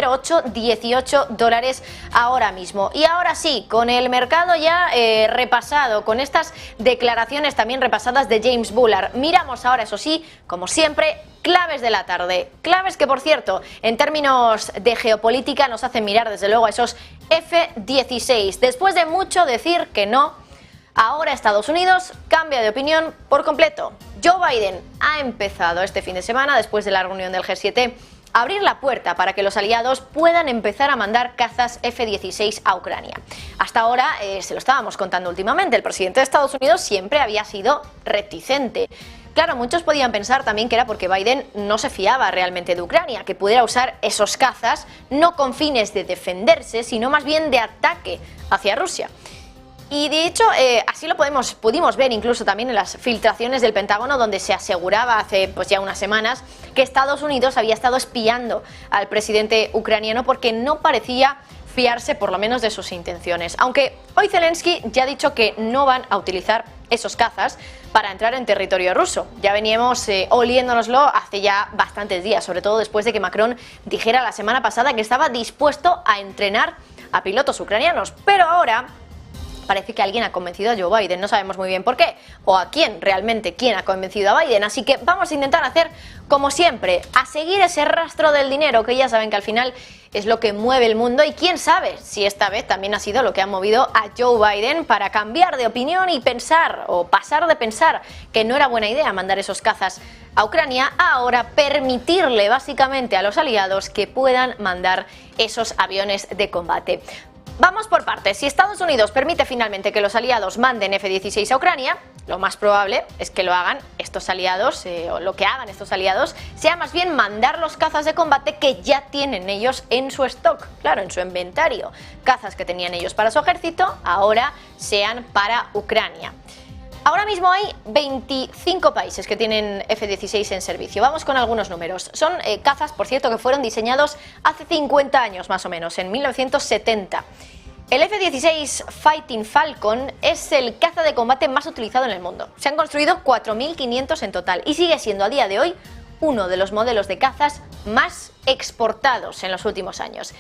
1,0818 dólares ahora mismo. Y ahora sí, con el mercado ya repasado, con estas declaraciones también repasadas de James Bullard, miramos ahora, eso sí, como siempre, claves de la tarde. Claves que, por cierto, en términos de geopolítica nos hacen mirar desde luego a esos F-16. Después de mucho decir que no, ahora Estados Unidos cambia de opinión por completo. Joe Biden ha empezado este fin de semana, después de la reunión del G7, a abrir la puerta para que los aliados puedan empezar a mandar cazas F-16 a Ucrania. Hasta ahora, se lo estábamos contando últimamente, el presidente de Estados Unidos siempre había sido reticente. Claro, muchos podían pensar también que era porque Biden no se fiaba realmente de Ucrania, que pudiera usar esos cazas no con fines de defenderse, sino más bien de ataque hacia Rusia. Y de hecho, así lo pudimos ver incluso también en las filtraciones del Pentágono, donde se aseguraba hace ya unas semanas que Estados Unidos había estado espiando al presidente ucraniano porque no parecía fiarse por lo menos de sus intenciones. Aunque hoy Zelensky ya ha dicho que no van a utilizar esos cazas para entrar en territorio ruso. Ya veníamos oliéndonoslo hace ya bastantes días, sobre todo después de que Macron dijera la semana pasada que estaba dispuesto a entrenar a pilotos ucranianos. Pero ahora parece que alguien ha convencido a Joe Biden, no sabemos muy bien por qué, o a quién ha convencido a Biden, así que vamos a intentar hacer como siempre, a seguir ese rastro del dinero, que ya saben que al final es lo que mueve el mundo, y quién sabe si esta vez también ha sido lo que ha movido a Joe Biden para cambiar de opinión y pensar, o pasar de pensar que no era buena idea mandar esos cazas a Ucrania, a ahora permitirle básicamente a los aliados que puedan mandar esos aviones de combate. Vamos por partes. Si Estados Unidos permite finalmente que los aliados manden F-16 a Ucrania, lo más probable es que lo hagan estos aliados, o lo que hagan estos aliados, sea más bien mandar los cazas de combate que ya tienen ellos en su stock, claro, en su inventario. Cazas que tenían ellos para su ejército, ahora sean para Ucrania. Ahora mismo hay 25 países que tienen F-16 en servicio. Vamos con algunos números. Son cazas, por cierto, que fueron diseñados hace 50 años más o menos, en 1970. El F-16 Fighting Falcon es el caza de combate más utilizado en el mundo. Se han construido 4.500 en total y sigue siendo a día de hoy uno de los modelos de cazas más exportados en los últimos años.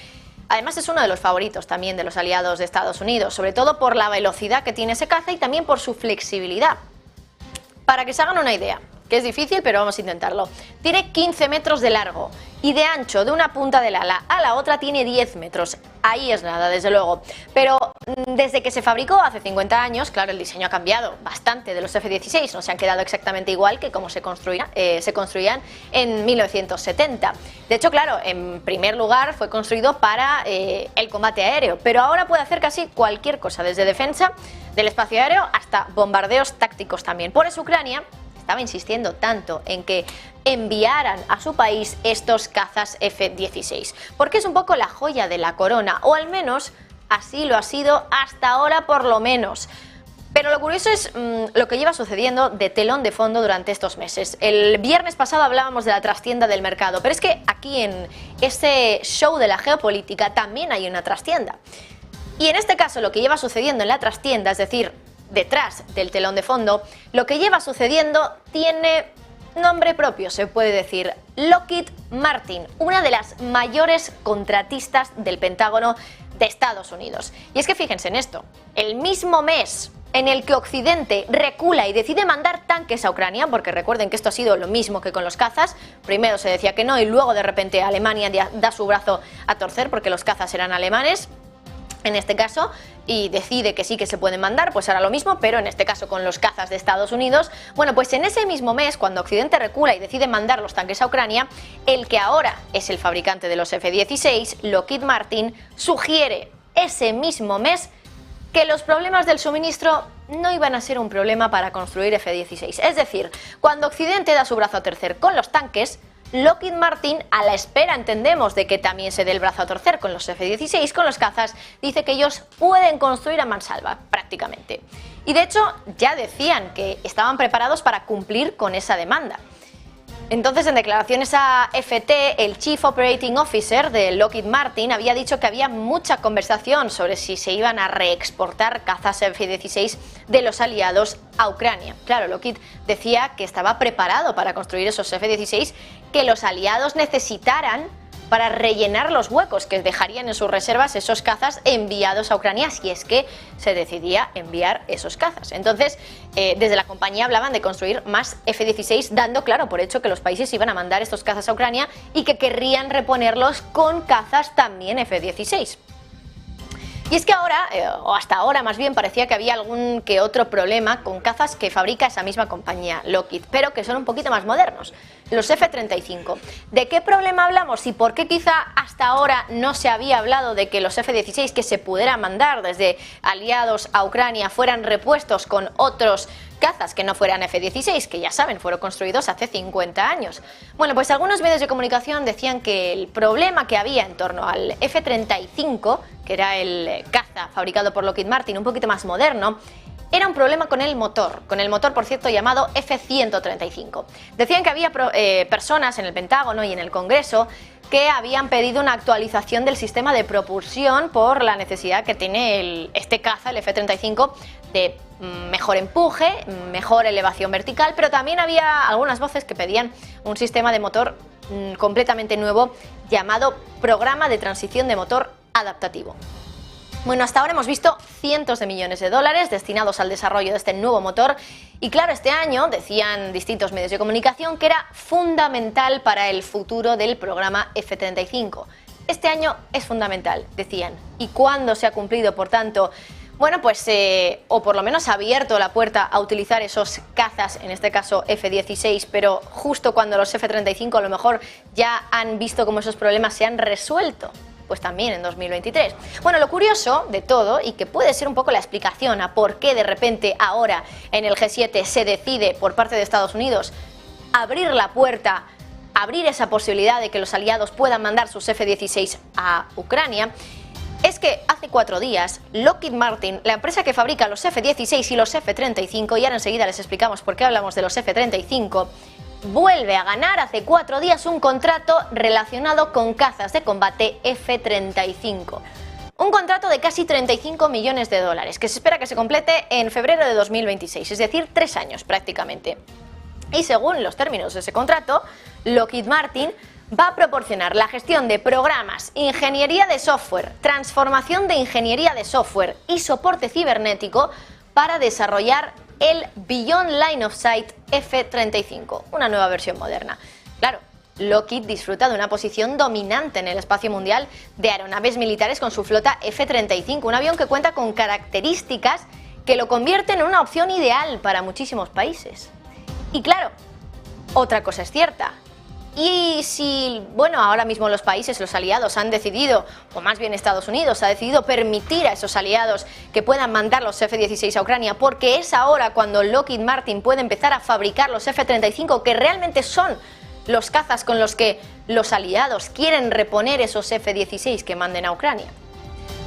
Además es uno de los favoritos también de los aliados de Estados Unidos, sobre todo por la velocidad que tiene ese caza y también por su flexibilidad. Para que se hagan una idea, que es difícil pero vamos a intentarlo, tiene 15 metros de largo y de ancho de una punta del ala a la otra tiene 10 metros. Ahí es nada, desde luego. Pero desde que se fabricó hace 50 años, claro, el diseño ha cambiado bastante de los F-16, no se han quedado exactamente igual que como se construían en 1970. De hecho, claro, en primer lugar fue construido para el combate aéreo, pero ahora puede hacer casi cualquier cosa, desde defensa del espacio aéreo hasta bombardeos tácticos también. Por eso Ucrania estaba insistiendo tanto en que enviaran a su país estos cazas F-16, porque es un poco la joya de la corona, o al menos así lo ha sido hasta ahora por lo menos. Pero lo curioso es lo que lleva sucediendo de telón de fondo durante estos meses. El viernes pasado hablábamos de la trastienda del mercado, pero es que aquí en este show de la geopolítica también hay una trastienda. Y en este caso lo que lleva sucediendo en la trastienda, es decir, detrás del telón de fondo, lo que lleva sucediendo tiene nombre propio, se puede decir. Lockheed Martin, una de las mayores contratistas del Pentágono de Estados Unidos. Y es que fíjense en esto, el mismo mes en el que Occidente recula y decide mandar tanques a Ucrania, porque recuerden que esto ha sido lo mismo que con los cazas, primero se decía que no y luego de repente Alemania da su brazo a torcer porque los cazas eran alemanes, en este caso, y decide que sí que se pueden mandar, pues hará lo mismo, pero en este caso con los cazas de Estados Unidos. Bueno, pues en ese mismo mes, cuando Occidente recula y decide mandar los tanques a Ucrania, el que ahora es el fabricante de los F-16, Lockheed Martin, sugiere ese mismo mes que los problemas del suministro no iban a ser un problema para construir F-16. Es decir, cuando Occidente da su brazo a torcer con los tanques, Lockheed Martin, a la espera, entendemos, de que también se dé el brazo a torcer con los F-16, con los cazas, dice que ellos pueden construir a mansalva, prácticamente. Y de hecho, ya decían que estaban preparados para cumplir con esa demanda. Entonces, en declaraciones a FT, el Chief Operating Officer de Lockheed Martin había dicho que había mucha conversación sobre si se iban a reexportar cazas F-16 de los aliados a Ucrania. Claro, Lockheed decía que estaba preparado para construir esos F-16 que los aliados necesitaran para rellenar los huecos que dejarían en sus reservas esos cazas enviados a Ucrania, si es que se decidía enviar esos cazas. Entonces, desde la compañía hablaban de construir más F-16, dando claro por hecho que los países iban a mandar estos cazas a Ucrania y que querrían reponerlos con cazas también F-16. Y es que ahora, o hasta ahora más bien, parecía que había algún que otro problema con cazas que fabrica esa misma compañía, Lockheed, pero que son un poquito más modernos, los F-35. ¿De qué problema hablamos y por qué quizá hasta ahora no se había hablado de que los F-16 que se pudieran mandar desde aliados a Ucrania fueran repuestos con otros cazas que no fueran F-16, que ya saben, fueron construidos hace 50 años? Bueno, pues algunos medios de comunicación decían que el problema que había en torno al F-35, que era el caza fabricado por Lockheed Martin, un poquito más moderno, era un problema con el motor, por cierto, llamado F-135. Decían que había personas en el Pentágono y en el Congreso que habían pedido una actualización del sistema de propulsión por la necesidad que tiene este caza, el F-35, de mejor empuje, mejor elevación vertical, pero también había algunas voces que pedían un sistema de motor completamente nuevo llamado Programa de Transición de Motor Adaptativo. Bueno, hasta ahora hemos visto cientos de millones de dólares destinados al desarrollo de este nuevo motor y claro, este año decían distintos medios de comunicación que era fundamental para el futuro del programa F-35. Este año es fundamental, decían. ¿Y cuándo se ha cumplido, por tanto? Bueno, pues, o por lo menos ha abierto la puerta a utilizar esos cazas, en este caso F-16, pero justo cuando los F-35 a lo mejor ya han visto cómo esos problemas se han resuelto. Pues también en 2023. Bueno, lo curioso de todo, y que puede ser un poco la explicación a por qué de repente ahora en el G7 se decide por parte de Estados Unidos abrir la puerta, abrir esa posibilidad de que los aliados puedan mandar sus F-16 a Ucrania, es que hace 4 días Lockheed Martin, la empresa que fabrica los F-16 y los F-35, y ahora enseguida les explicamos por qué hablamos de los F-35, vuelve a ganar hace 4 días un contrato relacionado con cazas de combate F-35. Un contrato de casi 35 millones de dólares, que se espera que se complete en febrero de 2026, es decir, 3 años prácticamente. Y según los términos de ese contrato, Lockheed Martin va a proporcionar la gestión de programas, ingeniería de software, transformación de ingeniería de software y soporte cibernético para desarrollar el Beyond Line of Sight F-35, una nueva versión moderna. Claro, Lockheed disfruta de una posición dominante en el espacio mundial de aeronaves militares con su flota F-35, un avión que cuenta con características que lo convierten en una opción ideal para muchísimos países. Y claro, otra cosa es cierta. Y si, bueno, ahora mismo los países, los aliados han decidido, o más bien Estados Unidos ha decidido permitir a esos aliados que puedan mandar los F-16 a Ucrania, porque es ahora cuando Lockheed Martin puede empezar a fabricar los F-35, que realmente son los cazas con los que los aliados quieren reponer esos F-16 que manden a Ucrania.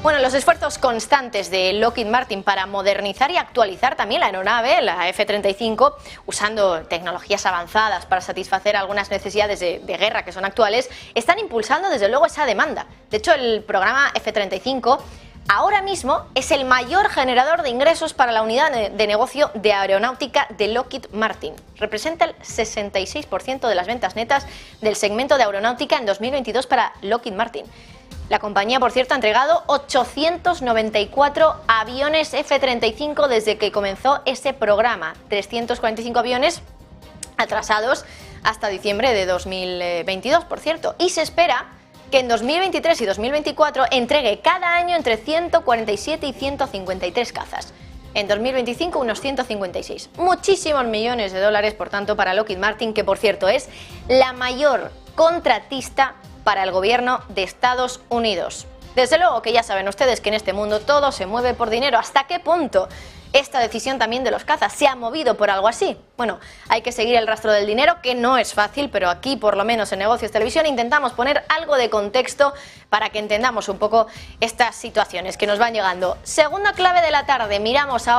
Bueno, los esfuerzos constantes de Lockheed Martin para modernizar y actualizar también la aeronave, la F-35, usando tecnologías avanzadas para satisfacer algunas necesidades de guerra que son actuales, están impulsando desde luego esa demanda. De hecho, el programa F-35 ahora mismo es el mayor generador de ingresos para la unidad de negocio de aeronáutica de Lockheed Martin. Representa el 66% de las ventas netas del segmento de aeronáutica en 2022 para Lockheed Martin. La compañía, por cierto, ha entregado 894 aviones F-35 desde que comenzó ese programa, 345 aviones atrasados hasta diciembre de 2022, por cierto, y se espera que en 2023 y 2024 entregue cada año entre 147 y 153 cazas. En 2025 unos 156. Muchísimos millones de dólares, por tanto, para Lockheed Martin, que por cierto es la mayor contratista para el gobierno de Estados Unidos. Desde luego que ya saben ustedes que en este mundo todo se mueve por dinero. ¿Hasta qué punto esta decisión también de los cazas se ha movido por algo así? Bueno, hay que seguir el rastro del dinero, que no es fácil, pero aquí, por lo menos en Negocios Televisión, intentamos poner algo de contexto para que entendamos un poco estas situaciones que nos van llegando. Segunda clave de la tarde, miramos ahora